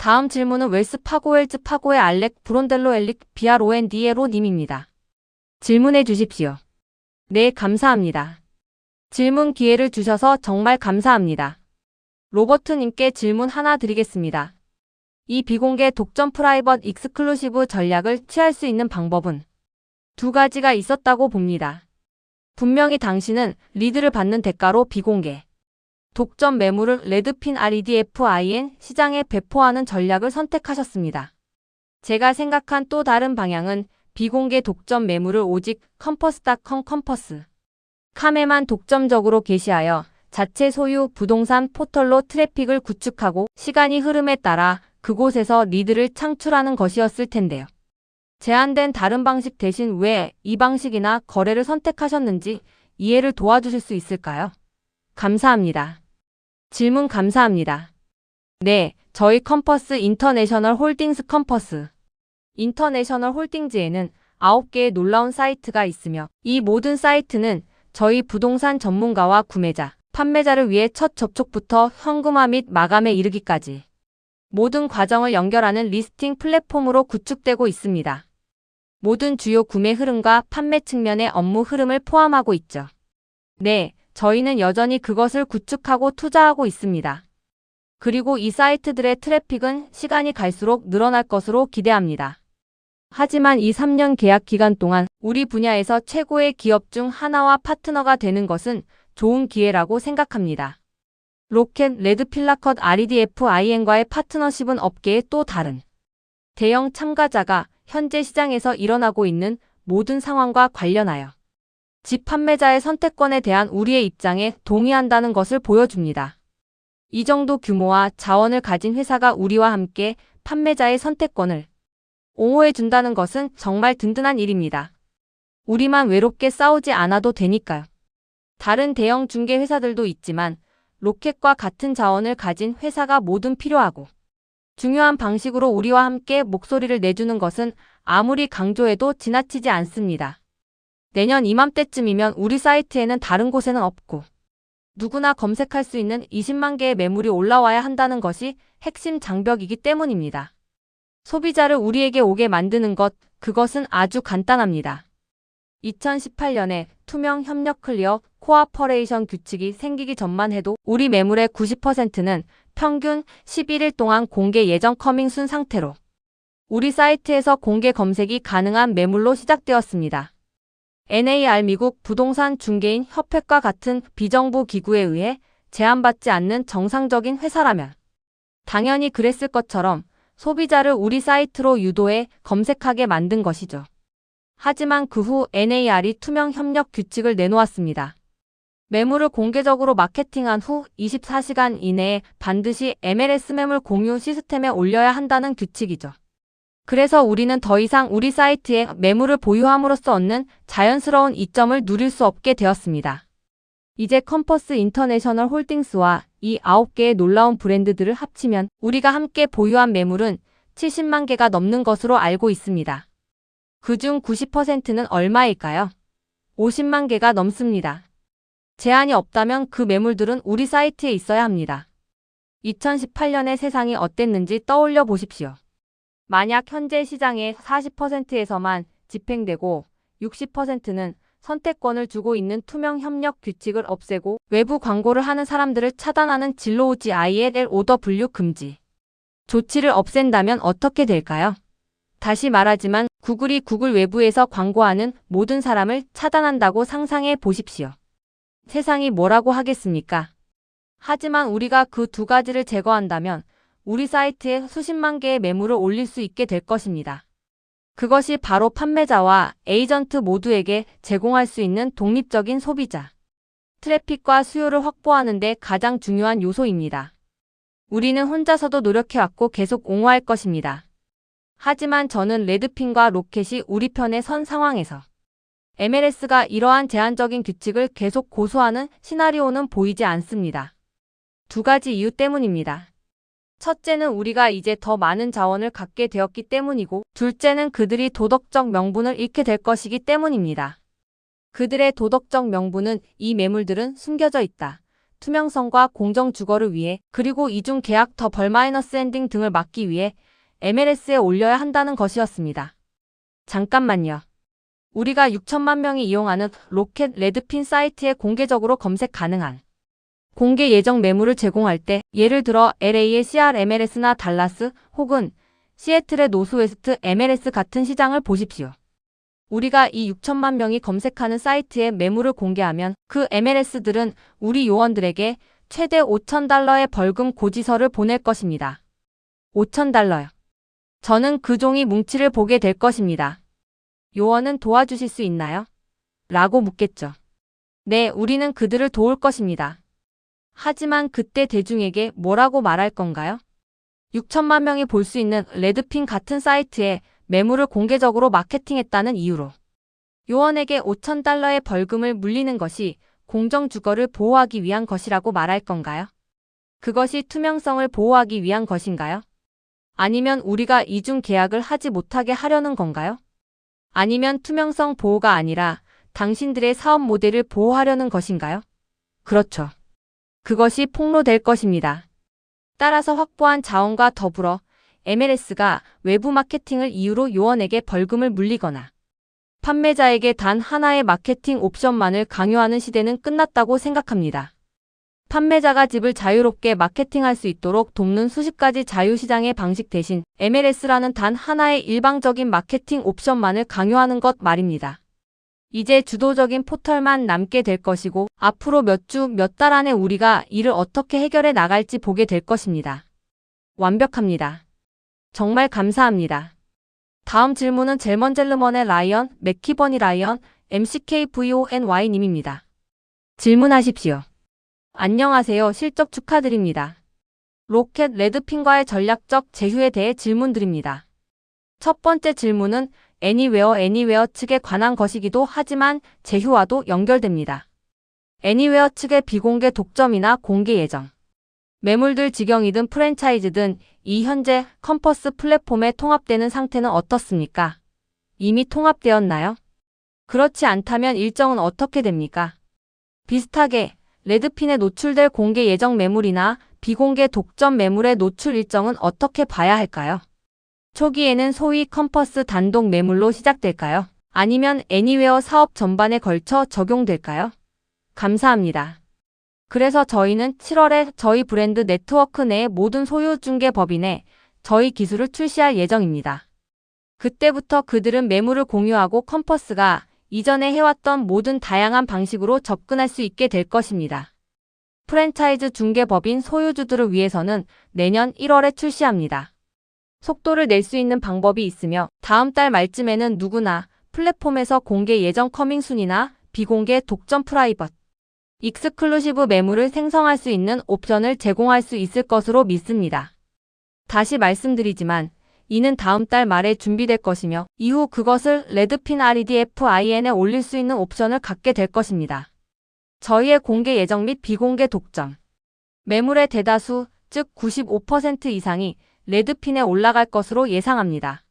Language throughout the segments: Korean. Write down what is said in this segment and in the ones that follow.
다음 질문은 웰스 파고웰즈 파고의 알렉 브론델로 엘릭 BRONDLO 님입니다. 질문해 주십시오. 네, 감사합니다. 질문 기회를 주셔서 정말 감사합니다. 로버트님께 질문 하나 드리겠습니다. 이 비공개 독점 프라이벗 익스클루시브 전략을 취할 수 있는 방법은 두 가지가 있었다고 봅니다. 분명히 당신은 리드를 받는 대가로 비공개 독점 매물을 레드핀 REDFIN 시장에 배포하는 전략을 선택하셨습니다. 제가 생각한 또 다른 방향은 비공개 독점 매물을 오직 컴퍼스.com 컴에만 독점적으로 게시하여 자체 소유 부동산 포털로 트래픽을 구축하고 시간이 흐름에 따라 그곳에서 리드를 창출하는 것이었을 텐데요. 제한된 다른 방식 대신 왜 이 방식이나 거래를 선택하셨는지 이해를 도와주실 수 있을까요? 감사합니다. 질문 감사합니다. 네, 저희 컴퍼스 인터내셔널 홀딩스 컴퍼스 인터내셔널 홀딩즈에는 9개의 놀라운 사이트가 있으며 이 모든 사이트는 저희 부동산 전문가와 구매자, 판매자를 위해 첫 접촉부터 현금화 및 마감에 이르기까지 모든 과정을 연결하는 리스팅 플랫폼으로 구축되고 있습니다. 모든 주요 구매 흐름과 판매 측면의 업무 흐름을 포함하고 있죠. 네, 저희는 여전히 그것을 구축하고 투자하고 있습니다. 그리고 이 사이트들의 트래픽은 시간이 갈수록 늘어날 것으로 기대합니다. 하지만 이 3년 계약 기간 동안 우리 분야에서 최고의 기업 중 하나와 파트너가 되는 것은 좋은 기회라고 생각합니다. 로켓 레드필라컷 REDFIN과의 파트너십은 업계의 또 다른 대형 참가자가 현재 시장에서 일어나고 있는 모든 상황과 관련하여 집 판매자의 선택권에 대한 우리의 입장에 동의한다는 것을 보여줍니다. 이 정도 규모와 자원을 가진 회사가 우리와 함께 판매자의 선택권을 옹호해 준다는 것은 정말 든든한 일입니다. 우리만 외롭게 싸우지 않아도 되니까요. 다른 대형 중개 회사들도 있지만 로켓과 같은 자원을 가진 회사가 뭐든 필요하고 중요한 방식으로 우리와 함께 목소리를 내주는 것은 아무리 강조해도 지나치지 않습니다. 내년 이맘때쯤이면 우리 사이트에는 다른 곳에는 없고 누구나 검색할 수 있는 20만 개의 매물이 올라와야 한다는 것이 핵심 장벽이기 때문입니다. 소비자를 우리에게 오게 만드는 것, 그것은 아주 간단합니다. 2018년에 투명 협력 클리어 코아퍼레이션 규칙이 생기기 전만 해도 우리 매물의 90%는 평균 11일 동안 공개 예정 커밍순 상태로 우리 사이트에서 공개 검색이 가능한 매물로 시작되었습니다. NAR 미국 부동산 중개인 협회과 같은 비정부 기구에 의해 제한받지 않는 정상적인 회사라면 당연히 그랬을 것처럼 소비자를 우리 사이트로 유도해 검색하게 만든 것이죠. 하지만 그 후 NAR이 투명 협력 규칙을 내놓았습니다. 매물을 공개적으로 마케팅한 후 24시간 이내에 반드시 MLS 매물 공유 시스템에 올려야 한다는 규칙이죠. 그래서 우리는 더 이상 우리 사이트에 매물을 보유함으로써 얻는 자연스러운 이점을 누릴 수 없게 되었습니다. 이제 컴퍼스 인터내셔널 홀딩스와 이 9개의 놀라운 브랜드들을 합치면 우리가 함께 보유한 매물은 70만 개가 넘는 것으로 알고 있습니다. 그중 90%는 얼마일까요? 50만 개가 넘습니다. 제한이 없다면 그 매물들은 우리 사이트에 있어야 합니다. 2018년의 세상이 어땠는지 떠올려 보십시오. 만약 현재 시장의 40%에서만 집행되고 60%는 선택권을 주고 있는 투명 협력 규칙을 없애고 외부 광고를 하는 사람들을 차단하는 진로우지 ILL 오더 분류 금지 조치를 없앤다면 어떻게 될까요? 다시 말하지만 구글이 구글 외부에서 광고하는 모든 사람을 차단한다고 상상해 보십시오. 세상이 뭐라고 하겠습니까? 하지만 우리가 그 두 가지를 제거한다면 우리 사이트에 수십만 개의 매물을 올릴 수 있게 될 것입니다. 그것이 바로 판매자와 에이전트 모두에게 제공할 수 있는 독립적인 소비자 트래픽과 수요를 확보하는 데 가장 중요한 요소입니다. 우리는 혼자서도 노력해왔고 계속 옹호할 것입니다. 하지만 저는 레드핀과 로켓이 우리 편에 선 상황에서 MLS가 이러한 제한적인 규칙을 계속 고수하는 시나리오는 보이지 않습니다. 두 가지 이유 때문입니다. 첫째는 우리가 이제 더 많은 자원을 갖게 되었기 때문이고, 둘째는 그들이 도덕적 명분을 잃게 될 것이기 때문입니다. 그들의 도덕적 명분은 이 매물들은 숨겨져 있다. 투명성과 공정 주거를 위해 그리고 이중 계약 더 벌-마이너스 엔딩 등을 막기 위해 MLS에 올려야 한다는 것이었습니다. 잠깐만요. 우리가 6천만 명이 이용하는 로켓 레드핀 사이트에 공개적으로 검색 가능한 공개 예정 매물을 제공할 때 예를 들어 LA의 CR MLS나 달라스 혹은 시애틀의 노스웨스트 MLS 같은 시장을 보십시오. 우리가 이 6천만 명이 검색하는 사이트에 매물을 공개하면 그 MLS들은 우리 요원들에게 최대 $5,000의 벌금 고지서를 보낼 것입니다. $5,000요. 저는 그 종이 뭉치를 보게 될 것입니다. 요원은 도와주실 수 있나요? 라고 묻겠죠. 네, 우리는 그들을 도울 것입니다. 하지만 그때 대중에게 뭐라고 말할 건가요? 6천만 명이 볼 수 있는 레드핀 같은 사이트에 매물을 공개적으로 마케팅했다는 이유로 요원에게 $5,000의 벌금을 물리는 것이 공정주거를 보호하기 위한 것이라고 말할 건가요? 그것이 투명성을 보호하기 위한 것인가요? 아니면 우리가 이중 계약을 하지 못하게 하려는 건가요? 아니면 투명성 보호가 아니라 당신들의 사업 모델을 보호하려는 것인가요? 그렇죠. 그것이 폭로될 것입니다. 따라서 확보한 자원과 더불어 MLS가 외부 마케팅을 이유로 요원에게 벌금을 물리거나 판매자에게 단 하나의 마케팅 옵션만을 강요하는 시대는 끝났다고 생각합니다. 판매자가 집을 자유롭게 마케팅할 수 있도록 돕는 수십 가지 자유시장의 방식 대신 MLS라는 단 하나의 일방적인 마케팅 옵션만을 강요하는 것 말입니다. 이제 주도적인 포털만 남게 될 것이고 앞으로 몇 주, 몇 달 안에 우리가 이를 어떻게 해결해 나갈지 보게 될 것입니다. 완벽합니다. 정말 감사합니다. 다음 질문은 젤먼젤르먼의 라이언, 맥키버니 라이언, MCKVONY님입니다. 질문하십시오. 안녕하세요. 실적 축하드립니다. 로켓 레드핀과의 전략적 제휴에 대해 질문드립니다. 첫 번째 질문은 애니웨어 측에 관한 것이기도 하지만 제휴와도 연결됩니다. 애니웨어 측의 비공개 독점이나 공개 예정. 매물들 직영이든 프랜차이즈든 이 현재 컴퍼스 플랫폼에 통합되는 상태는 어떻습니까? 이미 통합되었나요? 그렇지 않다면 일정은 어떻게 됩니까? 비슷하게 레드핀에 노출될 공개 예정 매물이나 비공개 독점 매물의 노출 일정은 어떻게 봐야 할까요? 초기에는 소위 컴퍼스 단독 매물로 시작될까요? 아니면 애니웨어 사업 전반에 걸쳐 적용될까요? 감사합니다. 그래서 저희는 7월에 저희 브랜드 네트워크 내의 모든 소유 중개 법인에 저희 기술을 출시할 예정입니다. 그때부터 그들은 매물을 공유하고 컴퍼스가 이전에 해왔던 모든 다양한 방식으로 접근할 수 있게 될 것입니다. 프랜차이즈 중개법인 소유주들을 위해서는 내년 1월에 출시합니다. 속도를 낼 수 있는 방법이 있으며 다음 달 말쯤에는 누구나 플랫폼에서 공개 예정 커밍순이나 비공개 독점 프라이벗, 익스클루시브 매물을 생성할 수 있는 옵션을 제공할 수 있을 것으로 믿습니다. 다시 말씀드리지만 이는 다음 달 말에 준비될 것이며 이후 그것을 레드핀 REDFIN에 올릴 수 있는 옵션을 갖게 될 것입니다. 저희의 공개 예정 및 비공개 독점 매물의 대다수, 즉 95% 이상이 레드핀에 올라갈 것으로 예상합니다.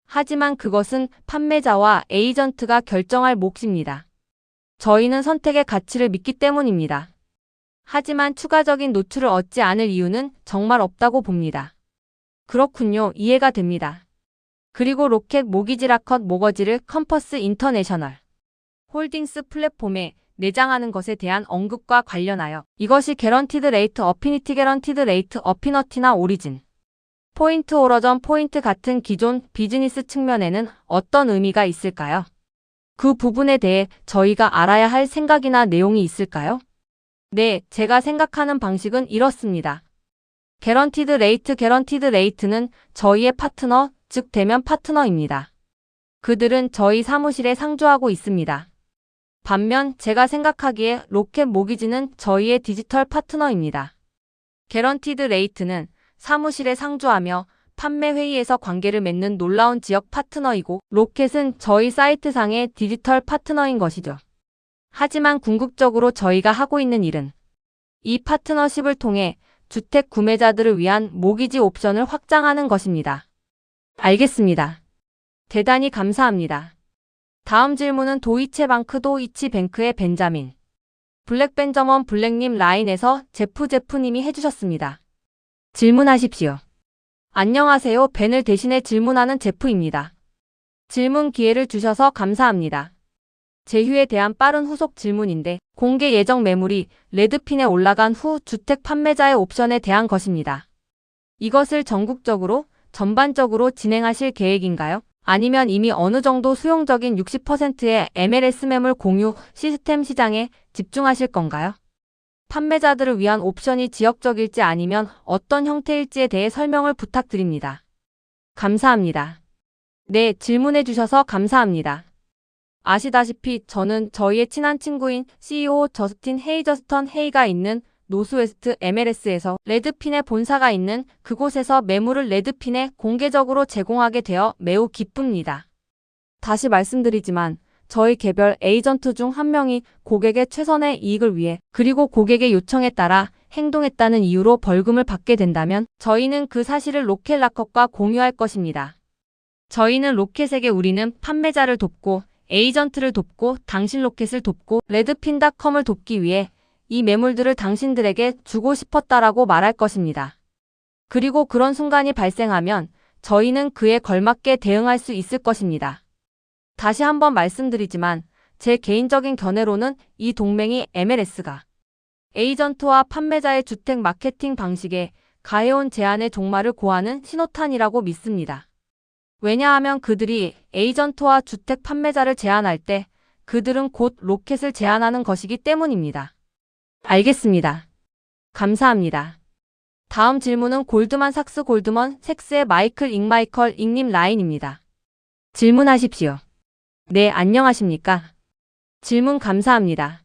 하지만 그것은 판매자와 에이전트가 결정할 몫입니다. 저희는 선택의 가치를 믿기 때문입니다. 하지만 추가적인 노출을 얻지 않을 이유는 정말 없다고 봅니다. 그렇군요. 이해가 됩니다. 그리고 로켓 모기지 라컷 모거지를 컴퍼스 인터내셔널 홀딩스 플랫폼에 내장하는 것에 대한 언급과 관련하여 이것이 개런티드 레이트 어피니티 개런티드 레이트 어피너티나 오리진 포인트 오러전 포인트 같은 기존 비즈니스 측면에는 어떤 의미가 있을까요? 그 부분에 대해 저희가 알아야 할 생각이나 내용이 있을까요? 네, 제가 생각하는 방식은 이렇습니다. 개런티드 레이트는 저희의 파트너, 즉 대면 파트너입니다. 그들은 저희 사무실에 상주하고 있습니다. 반면 제가 생각하기에 로켓 모기지는 저희의 디지털 파트너입니다. 개런티드 레이트는 사무실에 상주하며 판매 회의에서 관계를 맺는 놀라운 지역 파트너이고 로켓은 저희 사이트상의 디지털 파트너인 것이죠. 하지만 궁극적으로 저희가 하고 있는 일은 이 파트너십을 통해 주택 구매자들을 위한 모기지 옵션을 확장하는 것입니다. 알겠습니다. 대단히 감사합니다. 다음 질문은 도이체뱅크의 벤자민 블랙벤저먼 블랙님 라인에서 제프님이 해주셨습니다. 질문하십시오. 안녕하세요. 벤을 대신해 질문하는 제프입니다. 질문 기회를 주셔서 감사합니다. 제휴에 대한 빠른 후속 질문인데 공개 예정 매물이 레드핀에 올라간 후 주택 판매자의 옵션에 대한 것입니다. 이것을 전국적으로 전반적으로 진행하실 계획인가요? 아니면 이미 어느 정도 수용적인 60%의 MLS 매물 공유 시스템 시장에 집중하실 건가요? 판매자들을 위한 옵션이 지역적일지 아니면 어떤 형태일지에 대해 설명을 부탁드립니다. 감사합니다. 네, 질문해 주셔서 감사합니다. 아시다시피 저는 저희의 친한 친구인 CEO 저스틴 헤이가 있는 노스웨스트 MLS에서 레드핀의 본사가 있는 그곳에서 매물을 레드핀에 공개적으로 제공하게 되어 매우 기쁩니다. 다시 말씀드리지만 저희 개별 에이전트 중 한 명이 고객의 최선의 이익을 위해 그리고 고객의 요청에 따라 행동했다는 이유로 벌금을 받게 된다면 저희는 그 사실을 로켓락커과 공유할 것입니다. 저희는 로켓에게 우리는 판매자를 돕고 에이전트를 돕고 당신 로켓을 돕고 레드핀닷컴을 돕기 위해 이 매물들을 당신들에게 주고 싶었다라고 말할 것입니다. 그리고 그런 순간이 발생하면 저희는 그에 걸맞게 대응할 수 있을 것입니다. 다시 한번 말씀드리지만 제 개인적인 견해로는 이 동맹이 MLS가 에이전트와 판매자의 주택 마케팅 방식에 가해온 제한의 종말을 고하는 신호탄이라고 믿습니다. 왜냐하면 그들이 에이전트와 주택 판매자를 제한할 때 그들은 곧 로켓을 제한하는 것이기 때문입니다. 알겠습니다. 감사합니다. 다음 질문은 골드만삭스 골드먼색스의 마이클 잉님 라인입니다. 질문하십시오. 네, 안녕하십니까? 질문 감사합니다.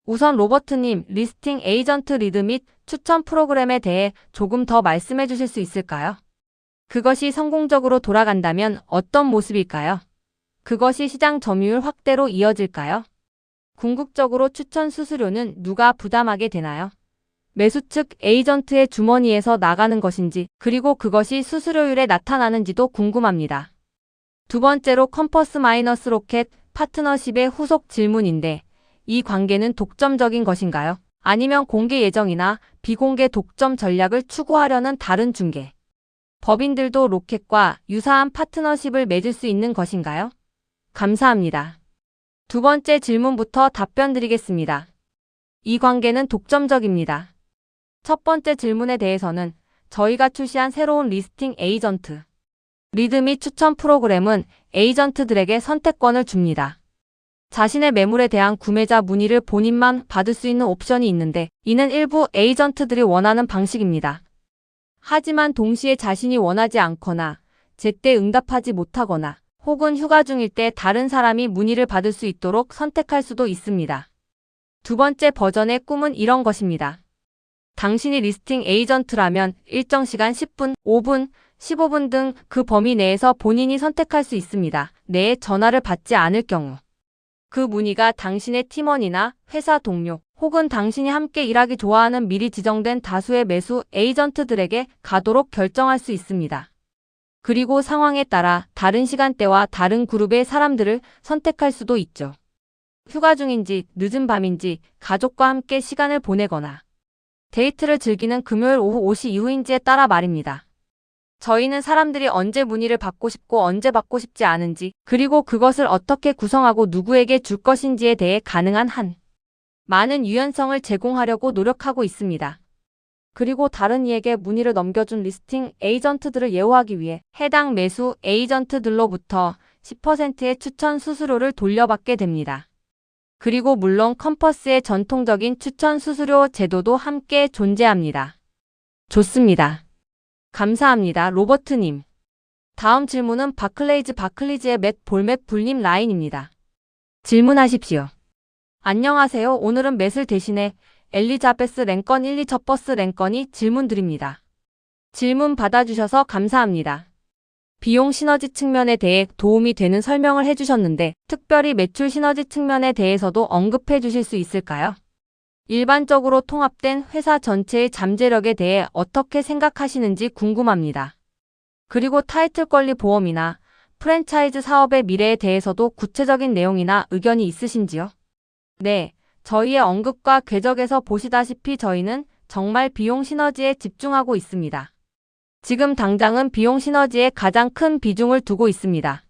우선 로버트님, 리스팅 에이전트 리드 및 추천 프로그램에 대해 조금 더 말씀해 주실 수 있을까요? 그것이 성공적으로 돌아간다면 어떤 모습일까요? 그것이 시장 점유율 확대로 이어질까요? 궁극적으로 추천 수수료는 누가 부담하게 되나요? 매수 측 에이전트의 주머니에서 나가는 것인지 그리고 그것이 수수료율에 나타나는지도 궁금합니다. 두 번째로 컴퍼스 마이너스 로켓 파트너십의 후속 질문인데 이 관계는 독점적인 것인가요? 아니면 공개 예정이나 비공개 독점 전략을 추구하려는 다른 중개 법인들도 로켓과 유사한 파트너십을 맺을 수 있는 것인가요? 감사합니다. 두 번째 질문부터 답변 드리겠습니다. 이 관계는 독점적입니다. 첫 번째 질문에 대해서는 저희가 출시한 새로운 리스팅 에이전트 리드 및 추천 프로그램은 에이전트들에게 선택권을 줍니다. 자신의 매물에 대한 구매자 문의를 본인만 받을 수 있는 옵션이 있는데 이는 일부 에이전트들이 원하는 방식입니다. 하지만 동시에 자신이 원하지 않거나 제때 응답하지 못하거나 혹은 휴가 중일 때 다른 사람이 문의를 받을 수 있도록 선택할 수도 있습니다. 두 번째 버전의 꿈은 이런 것입니다. 당신이 리스팅 에이전트라면 일정 시간 10분, 5분, 15분 등 그 범위 내에서 본인이 선택할 수 있습니다. 내 전화를 받지 않을 경우. 그 문의가 당신의 팀원이나 회사 동료 혹은 당신이 함께 일하기 좋아하는 미리 지정된 다수의 매수 에이전트들에게 가도록 결정할 수 있습니다. 그리고 상황에 따라 다른 시간대와 다른 그룹의 사람들을 선택할 수도 있죠. 휴가 중인지 늦은 밤인지 가족과 함께 시간을 보내거나 데이트를 즐기는 금요일 오후 5시 이후인지에 따라 말입니다. 저희는 사람들이 언제 문의를 받고 싶고 언제 받고 싶지 않은지 그리고 그것을 어떻게 구성하고 누구에게 줄 것인지에 대해 가능한 한 많은 유연성을 제공하려고 노력하고 있습니다. 그리고 다른 이에게 문의를 넘겨준 리스팅 에이전트들을 예우하기 위해 해당 매수 에이전트들로부터 10%의 추천 수수료를 돌려받게 됩니다. 그리고 물론 컴퍼스의 전통적인 추천 수수료 제도도 함께 존재합니다. 좋습니다. 감사합니다, 로버트님. 다음 질문은 바클리즈의 맷 볼맷불님 라인입니다. 질문하십시오. 안녕하세요. 오늘은 맷을 대신해 엘리자베스 랭건 1, 2 첫버스 랭건이 질문 드립니다. 질문 받아주셔서 감사합니다. 비용 시너지 측면에 대해 도움이 되는 설명을 해주셨는데 특별히 매출 시너지 측면에 대해서도 언급해 주실 수 있을까요? 일반적으로 통합된 회사 전체의 잠재력에 대해 어떻게 생각하시는지 궁금합니다. 그리고 타이틀 권리 보험이나 프랜차이즈 사업의 미래에 대해서도 구체적인 내용이나 의견이 있으신지요? 네, 저희의 언급과 궤적에서 보시다시피 저희는 정말 비용 시너지에 집중하고 있습니다. 지금 당장은 비용 시너지에 가장 큰 비중을 두고 있습니다.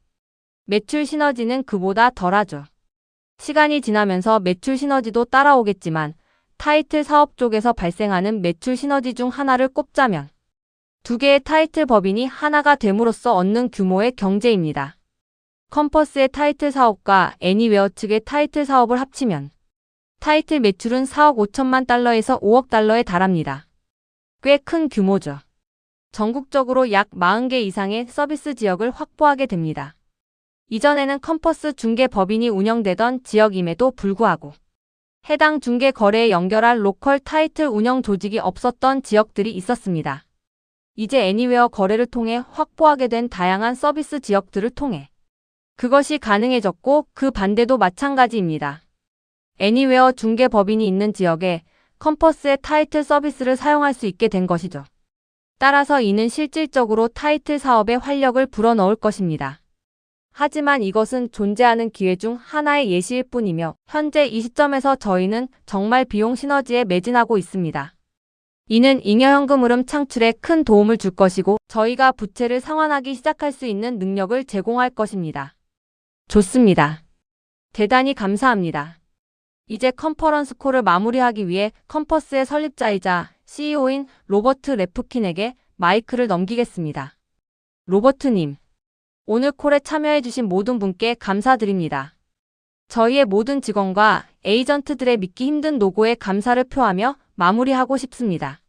매출 시너지는 그보다 덜하죠. 시간이 지나면서 매출 시너지도 따라오겠지만 타이틀 사업 쪽에서 발생하는 매출 시너지 중 하나를 꼽자면 두 개의 타이틀 법인이 하나가 됨으로써 얻는 규모의 경제입니다. 컴퍼스의 타이틀 사업과 애니웨어 측의 타이틀 사업을 합치면 타이틀 매출은 4억 5천만 달러에서 5억 달러에 달합니다. 꽤 큰 규모죠. 전국적으로 약 40개 이상의 서비스 지역을 확보하게 됩니다. 이전에는 컴퍼스 중개법인이 운영되던 지역임에도 불구하고 해당 중개 거래에 연결할 로컬 타이틀 운영 조직이 없었던 지역들이 있었습니다. 이제 애니웨어 거래를 통해 확보하게 된 다양한 서비스 지역들을 통해 그것이 가능해졌고 그 반대도 마찬가지입니다. 애니웨어 중개법인이 있는 지역에 컴퍼스의 타이틀 서비스를 사용할 수 있게 된 것이죠. 따라서 이는 실질적으로 타이틀 사업에 활력을 불어넣을 것입니다. 하지만 이것은 존재하는 기회 중 하나의 예시일 뿐이며 현재 이 시점에서 저희는 정말 비용 시너지에 매진하고 있습니다. 이는 잉여현금 흐름 창출에 큰 도움을 줄 것이고 저희가 부채를 상환하기 시작할 수 있는 능력을 제공할 것입니다. 좋습니다. 대단히 감사합니다. 이제 컨퍼런스 콜을 마무리하기 위해 컴퍼스의 설립자이자 CEO인 로버트 레프킨에게 마이크를 넘기겠습니다. 로버트님, 오늘 콜에 참여해주신 모든 분께 감사드립니다. 저희의 모든 직원과 에이전트들의 믿기 힘든 노고에 감사를 표하며 마무리하고 싶습니다.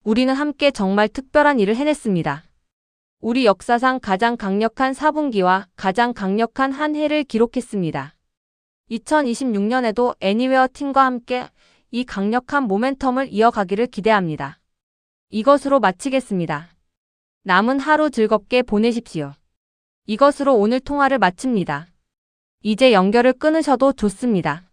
우리는 함께 정말 특별한 일을 해냈습니다. 우리 역사상 가장 강력한 4분기와 가장 강력한 한 해를 기록했습니다. 2026년에도 애니웨어 팀과 함께 이 강력한 모멘텀을 이어가기를 기대합니다. 이것으로 마치겠습니다. 남은 하루 즐겁게 보내십시오. 이것으로 오늘 통화를 마칩니다. 이제 연결을 끊으셔도 좋습니다.